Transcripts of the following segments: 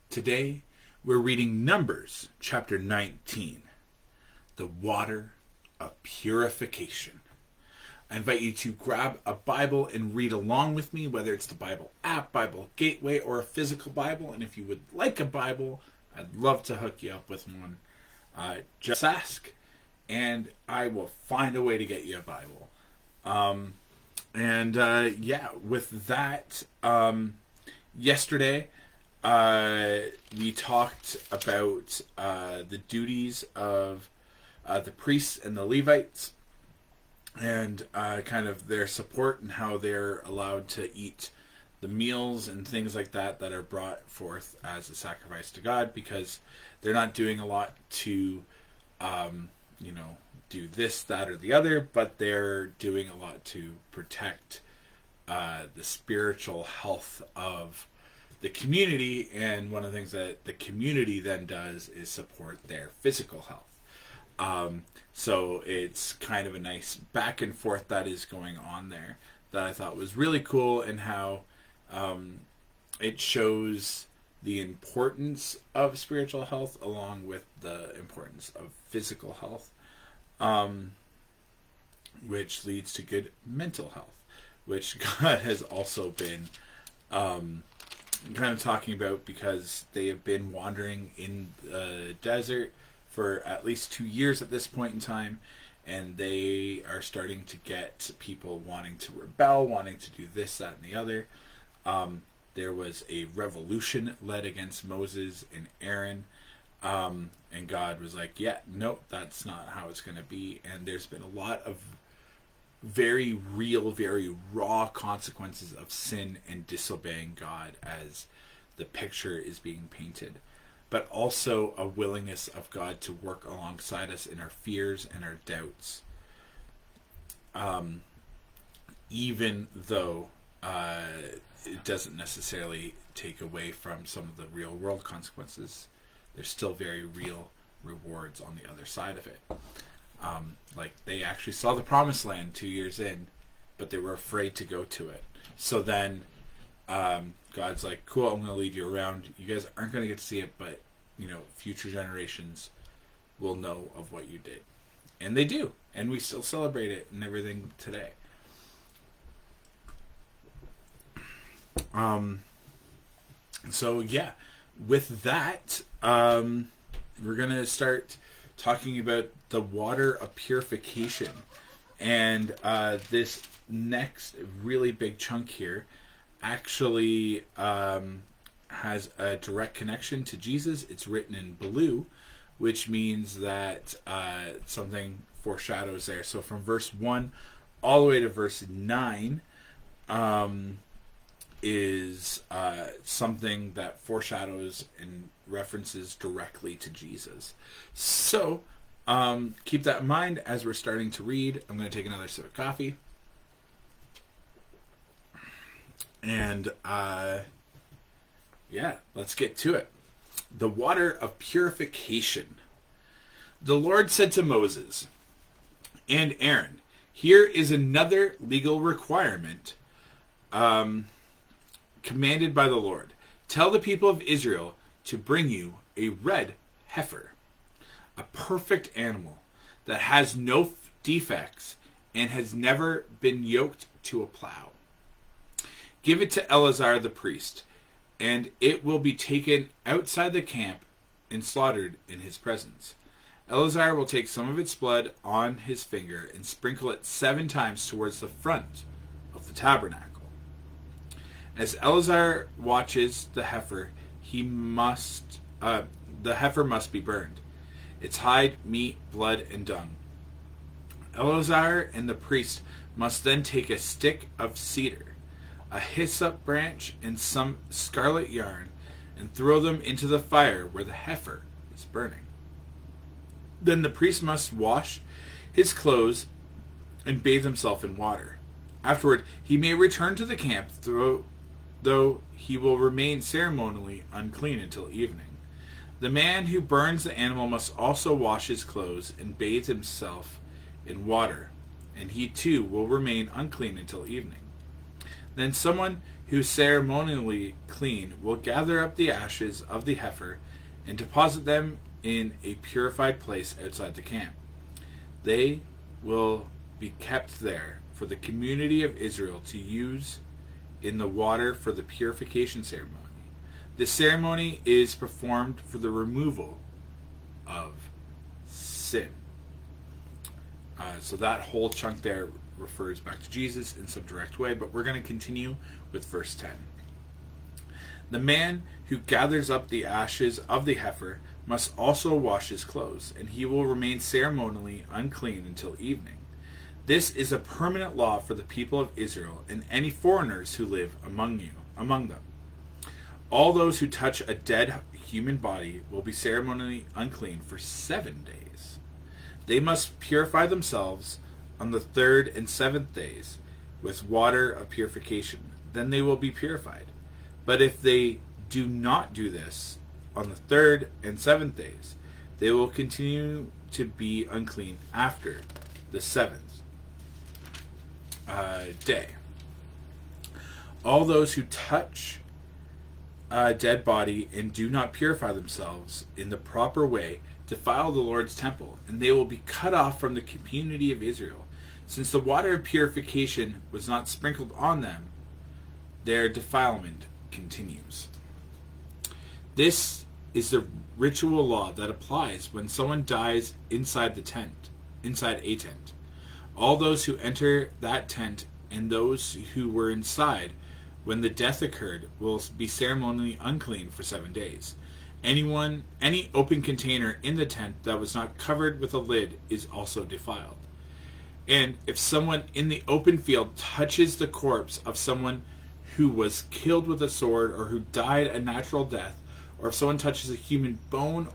Today, we're reading Numbers chapter 19, the Water of Purification. I invite you to grab a Bible and read along with me, whether it's the Bible app, Bible Gateway, or a physical Bible. And if you would like a Bible, I'd love to hook you up with one. Just ask, and I will find a way to get you a Bible. With that, yesterday, we talked about the duties of the priests and the Levites, and kind of their support and how they're allowed to eat the meals and things like that that are brought forth as a sacrifice to God, because they're not doing a lot to, do this, that, or the other, but they're doing a lot to protect the spiritual health of the community. And one of the things that the community then does is support their physical health. So it's kind of a nice back and forth that is going on there that I thought was really cool, and how it shows the importance of spiritual health along with the importance of physical health, which leads to good mental health, which God has also been kind of talking about, because they have been wandering in the desert for at least 2 years at this point in time, and they are starting to get people wanting to rebel, wanting to do this, that, and the other. There was a revolution led against Moses and Aaron, and God was like, yeah, nope, that's not how it's going to be. And there's been a lot of very real, very raw consequences of sin and disobeying God as the picture is being painted, but also a willingness of God to work alongside us in our fears and our doubts, even though it doesn't necessarily take away from some of the real world consequences. There's still very real rewards on the other side of it. Like, they actually saw the promised land 2 years in, but they were afraid to go to it. So then God's like, cool, I'm going to lead you around. You guys aren't going to get to see it, but future generations will know of what you did. And they do. And we still celebrate it and everything today. With that, we're going to start talking about the Water of Purification. And this next really big chunk here actually has a direct connection to Jesus. It's written in blue, which means that something foreshadows there. So from verse 1 all the way to verse 9 is something that foreshadows and references directly to Jesus. So keep that in mind as we're starting to read. I'm going to take another sip of coffee. And let's get to it. The Water of Purification. The Lord said to Moses and Aaron, here is another legal requirement commanded by the Lord. Tell the people of Israel to bring you a red heifer, a perfect animal that has no defects and has never been yoked to a plow. Give it to Eleazar the priest, and it will be taken outside the camp and slaughtered in his presence. Eleazar will take some of its blood on his finger and sprinkle it 7 times towards the front of the tabernacle. As Eleazar watches the heifer, the heifer must be burned, its hide, meat, blood, and dung. Eleazar and the priest must then take a stick of cedar, a hyssop branch, and some scarlet yarn, and throw them into the fire where the heifer is burning. Then the priest must wash his clothes and bathe himself in water. Afterward, he may return to the camp, though he will remain ceremonially unclean until evening. The man who burns the animal must also wash his clothes and bathe himself in water, and he too will remain unclean until evening. Then someone who is ceremonially clean will gather up the ashes of the heifer and deposit them in a purified place outside the camp. They will be kept there for the community of Israel to use in the water for the purification ceremony. This ceremony is performed for the removal of sin. So that whole chunk there refers back to Jesus in some direct way, but we're going to continue with verse 10. The man who gathers up the ashes of the heifer must also wash his clothes, and he will remain ceremonially unclean until evening. This is a permanent law for the people of Israel and any foreigners who live among them. All those who touch a dead human body will be ceremonially unclean for 7 days. They must purify themselves on the 3rd and 7th days with water of purification. Then they will be purified. But if they do not do this on the 3rd and 7th days, they will continue to be unclean after the 7th day. All those who touch a dead body and do not purify themselves in the proper way defile the Lord's temple, and they will be cut off from the community of Israel. Since the water of purification was not sprinkled on them, their defilement continues. This is the ritual law that applies when someone dies inside a tent. All those who enter that tent and those who were inside when the death occurred will be ceremonially unclean for 7 days. Any open container in the tent that was not covered with a lid is also defiled. And if someone in the open field touches the corpse of someone who was killed with a sword or who died a natural death, or if someone touches a human bone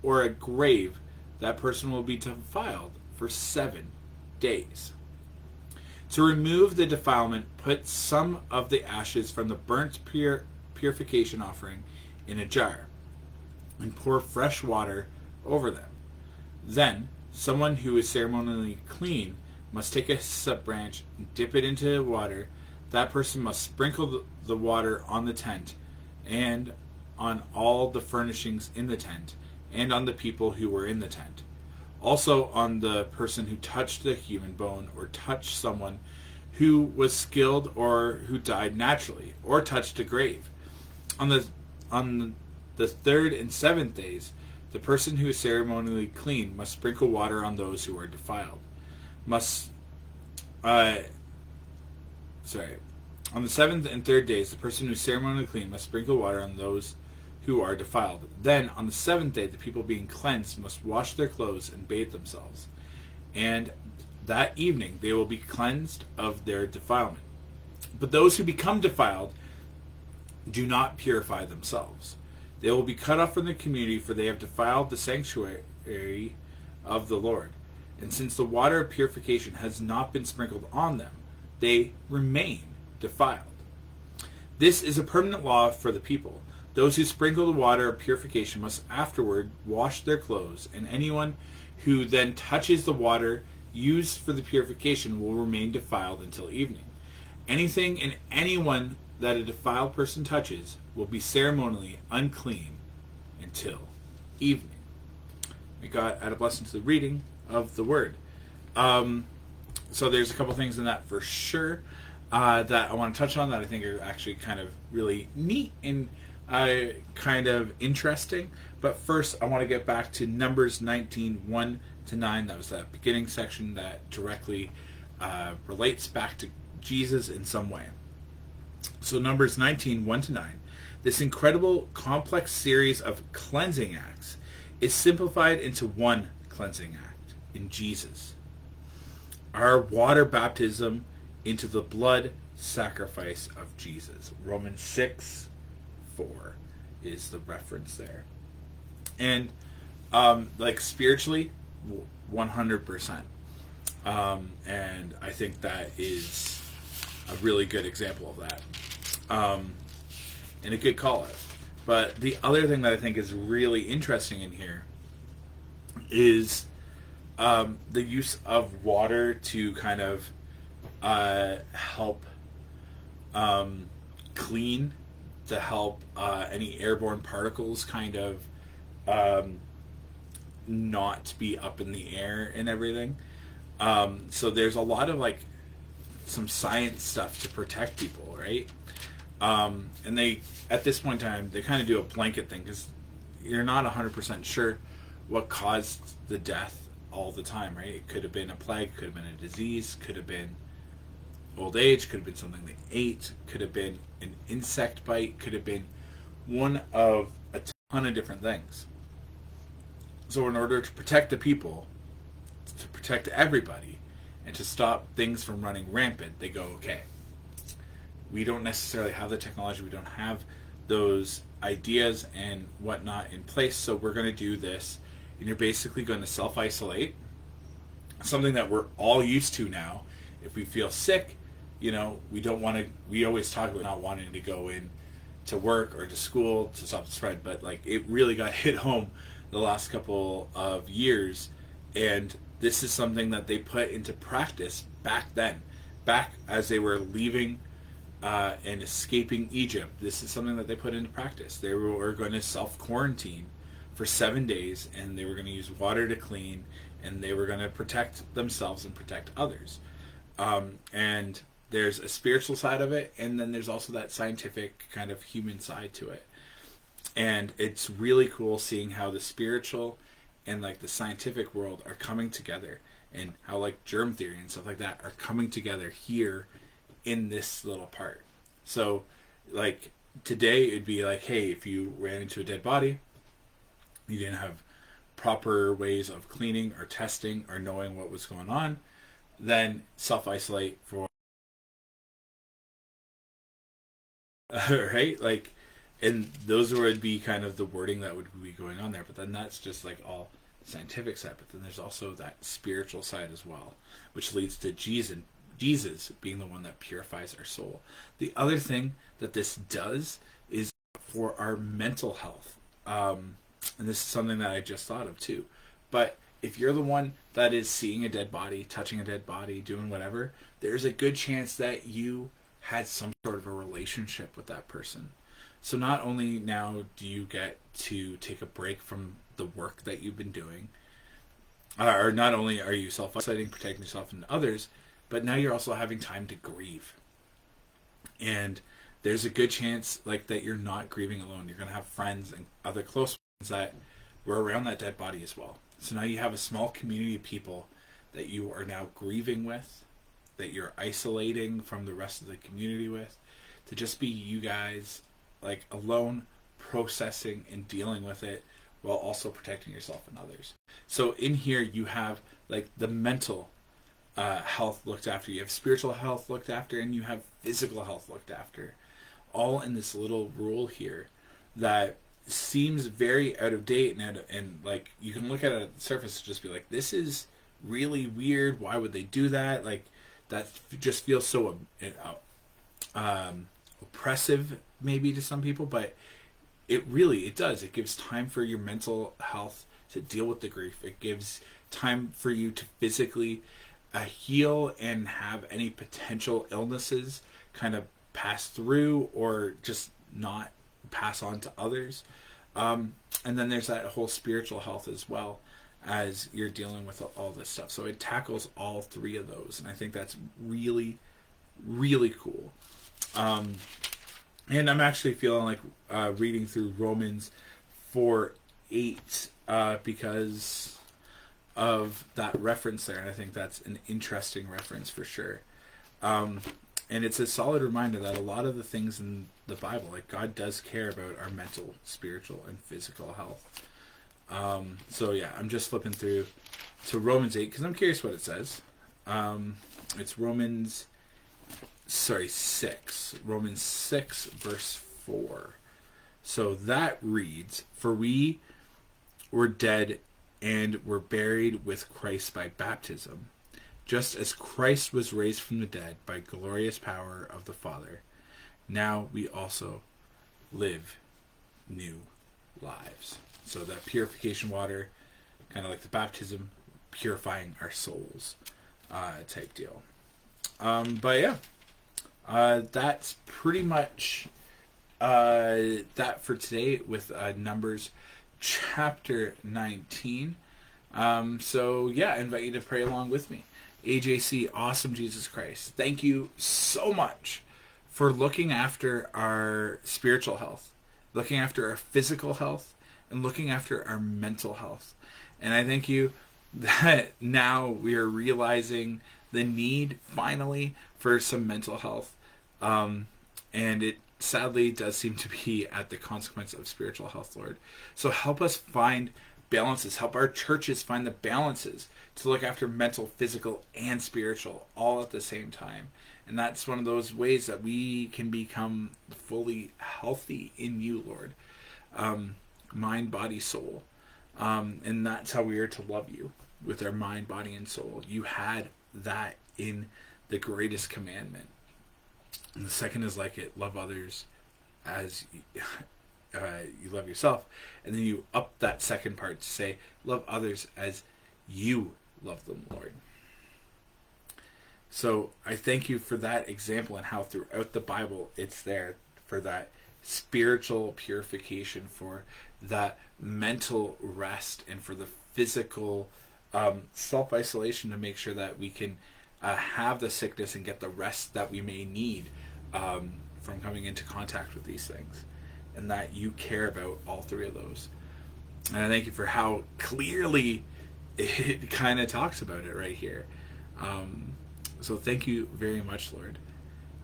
or a grave, that person will be defiled for 7 days. To remove the defilement, put some of the ashes from the burnt purification offering in a jar and pour fresh water over them. Then, someone who is ceremonially clean must take a hyssop branch and dip it into water. That person must sprinkle the water on the tent and on all the furnishings in the tent and on the people who were in the tent. Also on the person who touched the human bone or touched someone who was skilled or who died naturally or touched a grave. On the 3rd and 7th days, the person who is ceremonially clean must sprinkle water on those who are defiled. On the 7th and 3rd days, the person who is ceremonially clean must sprinkle water on those who are defiled. Then, on the 7th day, the people being cleansed must wash their clothes and bathe themselves. And that evening, they will be cleansed of their defilement. But those who become defiled do not purify themselves. They will be cut off from the community, for they have defiled the sanctuary of the Lord. And since the water of purification has not been sprinkled on them, they remain defiled. This is a permanent law for the people. Those who sprinkle the water of purification must afterward wash their clothes, and anyone who then touches the water used for the purification will remain defiled until evening. Anything and anyone that a defiled person touches will be ceremonially unclean until evening. May God add a blessing to the reading of the word. So there's a couple things in that for sure that I want to touch on that I think are actually kind of really neat and kind of interesting. But first, I want to get back to Numbers 19, 1 to 9. That was that beginning section that directly relates back to Jesus in some way. So Numbers 19, 1 to 9. This incredible, complex series of cleansing acts is simplified into one cleansing act in Jesus. Our water baptism into the blood sacrifice of Jesus. Romans 6, 4 is the reference there. And spiritually, 100%. And I think that is a really good example of that. And a good call out. But the other thing that I think is really interesting in here is the use of water to kind of help clean to help any airborne particles kind of um, not be up in the air and everything. So there's a lot of like some science stuff to protect people, right? And they, at this point in time, they kind of do a blanket thing because you're not 100% sure what caused the death all the time, right? It could have been a plague, could have been a disease, could have been old age, could have been something they ate, could have been an insect bite, could have been one of a ton of different things. So in order to protect the people, to protect everybody, and to stop things from running rampant, they go, okay, we don't necessarily have the technology, we don't have those ideas and whatnot in place, so we're going to do this. And you're basically going to self-isolate, something that we're all used to now. If we feel sick, we don't want to, we always talk about not wanting to go in to work or to school to stop the spread, but like it really got hit home the last couple of years. And this is something that they put into practice back then, back as they were leaving and escaping Egypt. This is something that they put into practice. They were going to self-quarantine for 7 days, and they were going to use water to clean, and they were going to protect themselves and protect others. And there's a spiritual side of it, and then there's also that scientific kind of human side to it. And it's really cool seeing how the spiritual and like the scientific world are coming together, and how like germ theory and stuff like that are coming together here in this little part. So like today it'd be like, hey, if you ran into a dead body, you didn't have proper ways of cleaning or testing or knowing what was going on, then self-isolate for right, like, and those would be kind of the wording that would be going on there. But then that's just like all scientific side, but then there's also that spiritual side as well, which leads to Jesus being the one that purifies our soul. The other thing that this does is for our mental health. And this is something that I just thought of too. But if you're the one that is seeing a dead body, touching a dead body, doing whatever, there's a good chance that you had some sort of a relationship with that person. So not only now do you get to take a break from the work that you've been doing, or not only are you self-isolating, protecting yourself and others, but now you're also having time to grieve. And there's a good chance like that you're not grieving alone. You're going to have friends and other close ones that were around that dead body as well. So now you have a small community of people that you are now grieving with, that you're isolating from the rest of the community with, to just be you guys like alone, processing and dealing with it while also protecting yourself and others. So in here you have like the mental health looked after, you have spiritual health looked after, and you have physical health looked after, all in this little rule here that seems very out of date, and like you can look at it at the surface and just be like, this is really weird, why would they do that? Like that just feels so oppressive maybe to some people, but it does. It gives time for your mental health to deal with the grief. It gives time for you to physically heal and have any potential illnesses kind of pass through or just not pass on to others. And then there's that whole spiritual health as well as you're dealing with all this stuff. So it tackles all three of those. And I think that's really, really cool. And I'm actually feeling like reading through Romans 4:8 because of that reference there. And I think that's an interesting reference for sure. And it's a solid reminder that a lot of the things in the Bible, like God does care about our mental, spiritual, and physical health. So yeah, I'm just flipping through to Romans 8 because I'm curious what it says. It's Romans 6. Romans 6 verse 4. So that reads, "For we were dead and were buried with Christ by baptism, just as Christ was raised from the dead by glorious power of the Father. Now we also live new lives." So that purification water, kind of like the baptism, purifying our souls type deal. But yeah, That's pretty much that for today with Numbers chapter 19. So yeah, I invite you to pray along with me. AJC, awesome Jesus Christ, thank you so much for looking after our spiritual health, looking after our physical health, and looking after our mental health. And I thank you that now we are realizing the need finally for some mental health. And it sadly does seem to be at the consequence of spiritual health, Lord. So help us find balances. Help our churches find the balances to look after mental, physical, and spiritual all at the same time. And that's one of those ways that we can become fully healthy in you, Lord. Mind, body, soul. And that's how we are to love you, with our mind, body, and soul. You had that in the greatest commandment. And the second is like it: love others as you love yourself. And then you up that second part to say, love others as you love them, Lord. So I thank you for that example and how throughout the Bible it's there for that spiritual purification, for that mental rest, and for the physical self-isolation to make sure that we can have the sickness and get the rest that we may need from coming into contact with these things. And that you care about all three of those. And I thank you for how clearly it kind of talks about it right here. So thank you very much, Lord.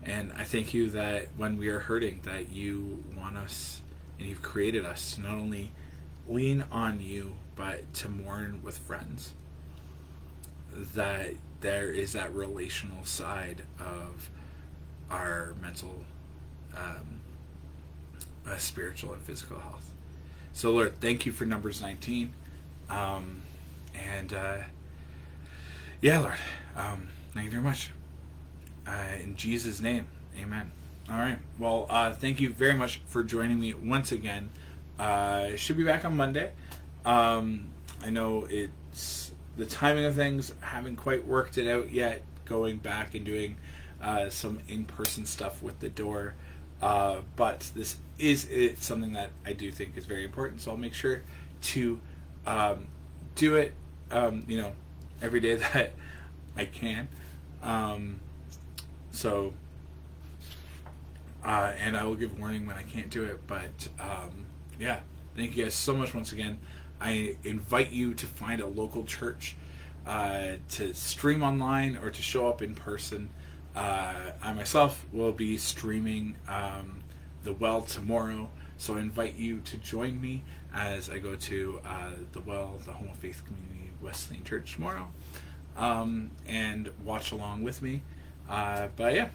And I thank you that when we are hurting, that you want us and you've created us to not only lean on you, but to mourn with friends. That there is that relational side of our mental, spiritual, and physical health. So, Lord, thank you for Numbers 19. Yeah, Lord, thank you very much. In Jesus' name, amen. All right. Well, thank you very much for joining me once again. Should be back on Monday. I know it's the timing of things. Haven't quite worked it out yet. Going back and doing some in-person stuff with the door. But this it's something that I do think is very important. So I'll make sure to do it, every day that I can. And I will give warning when I can't do it. But yeah, thank you guys so much once again. I invite you to find a local church to stream online or to show up in person. I myself will be streaming the Well tomorrow, so I invite you to join me as I go to the Well, the Home of Faith Community Wesleyan Church tomorrow, and watch along with me. But yeah,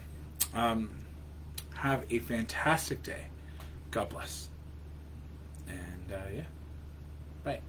have a fantastic day. God bless. And yeah, bye.